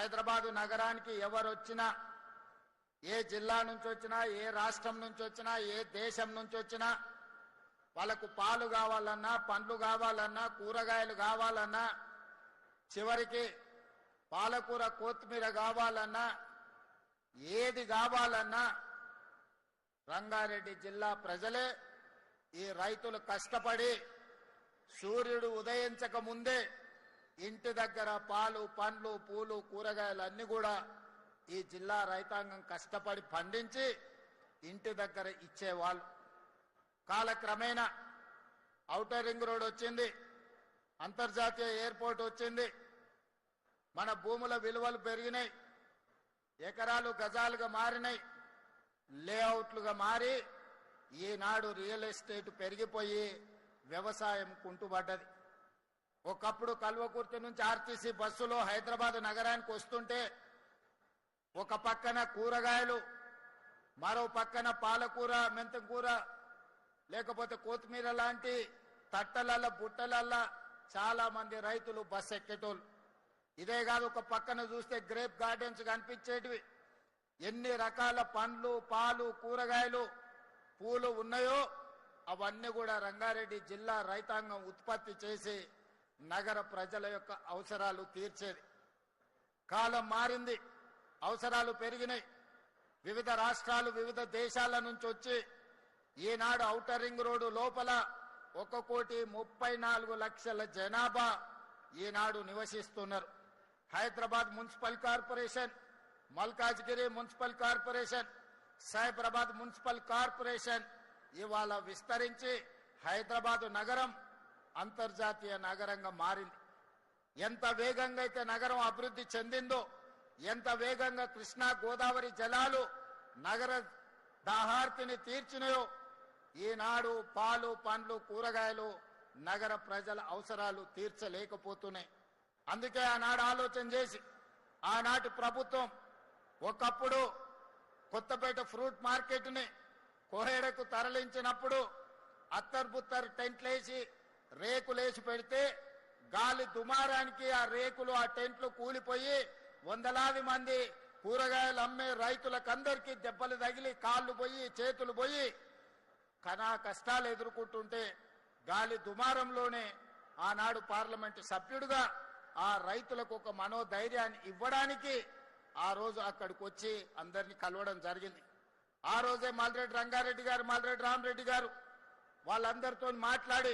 హైదరాబాదు నగరానికి ఎవరు వచ్చినా, ఏ జిల్లా నుంచి వచ్చినా, ఏ రాష్ట్రం నుంచి వచ్చినా, ఏ దేశం నుంచి వచ్చినా వాళ్ళకు పాలు కావాలన్నా, పండ్లు కావాలన్నా, కూరగాయలు కావాలన్నా, చివరికి పాలకూర కొత్తిమీర కావాలన్నా, ఏది కావాలన్నా రంగారెడ్డి జిల్లా ప్రజలే ఈ రైతులు కష్టపడి సూర్యుడు ఉదయించక ముందే ఇంటి దగ్గర పాలు, పండ్లు, పూలు, కూరగాయలు అన్ని కూడా ఈ జిల్లా రైతాంగం కష్టపడి పండించి ఇంటి దగ్గర ఇచ్చేవాళ్ళు. కాలక్రమేణా ఔటర్ రింగ్ రోడ్ వచ్చింది, అంతర్జాతీయ ఎయిర్పోర్ట్ వచ్చింది, మన భూముల విలువలు పెరిగినాయి, ఎకరాలు గజాలుగా మారినాయి, లేఅవుట్లుగా మారి ఈనాడు రియల్ ఎస్టేట్ పెరిగిపోయి వ్యవసాయం కుంటుపడ్డది. ఒకప్పుడు కల్వకుర్తి నుంచి ఆర్టీసీ బస్సులో హైదరాబాద్ నగరానికి వస్తుంటే ఒక పక్కన కూరగాయలు, మరో పక్కన పాలకూర, మెంతంకూర, లేకపోతే కొత్తిమీర లాంటి తట్టలల్ల బుట్టలల్లా చాలా మంది రైతులు బస్ ఎక్కేటోళ్ళు. ఇదే కాదు, ఒక పక్కన చూస్తే గ్రేప్ గార్డెన్స్ కనిపించేటివి. ఎన్ని రకాల పండ్లు, పాలు, కూరగాయలు, పూలు ఉన్నాయో అవన్నీ కూడా రంగారెడ్డి జిల్లా రైతాంగం ఉత్పత్తి చేసి నగర ప్రజల యొక్క అవసరాలు తీర్చేది. కాలం మారింది, అవసరాలు పెరిగినాయి. వివిధ రాష్ట్రాలు, వివిధ దేశాల నుంచి వచ్చి ఈనాడు ఔటర్ రింగ్ రోడ్డు లోపల 1,34,00,000 జనాభా ఈనాడు నివసిస్తున్నారు. Hyderabad municipal corporation, Malkajgiri municipal corporation, Cyberabad municipal corporation ఇవాళ విస్తరించి హైదరాబాదు నగరం అంతర్జాతీయ నగరంగా మారింది. ఎంత వేగంగా అయితే నగరం అభివృద్ధి చెందిందో, ఎంత వేగంగా కృష్ణా గోదావరి జలాలు నగర దాహార్తిని తీర్చినాయో, ఈనాడు పాలు, పండ్లు, కూరగాయలు నగర ప్రజల అవసరాలు తీర్చలేకపోతున్నాయి. అందుకే ఆనాడు ఆలోచన చేసి ఆనాటి ప్రభుత్వం ఒకప్పుడు కొత్తపేట ఫ్రూట్ మార్కెట్ని కోహేడకు తరలించినప్పుడు అత్తర్బుత్తర్ టెంట్లేసి రేకులేసి పెడితే గాలి దుమారానికి ఆ రేకులు, ఆ టెంట్లు కూలిపోయి వందలాది మంది కూరగాయలు అమ్మే రైతులకందరికీ దెబ్బలు తగిలి కాళ్ళు పోయి, చేతులు పోయి కష్టాలు ఎదుర్కొంటుంటే గాలి దుమారంలోనే ఆనాడు పార్లమెంటు సభ్యుడిగా ఆ రైతులకు ఒక మనోధైర్యాన్ని ఇవ్వడానికి ఆ రోజు అక్కడికి వచ్చి అందరినీ కలవడం జరిగింది. ఆ రోజే మల్రెడ్డి రంగారెడ్డి గారు, మల్రెడ్డి రామరెడ్డి గారు వాళ్ళందరితో మాట్లాడి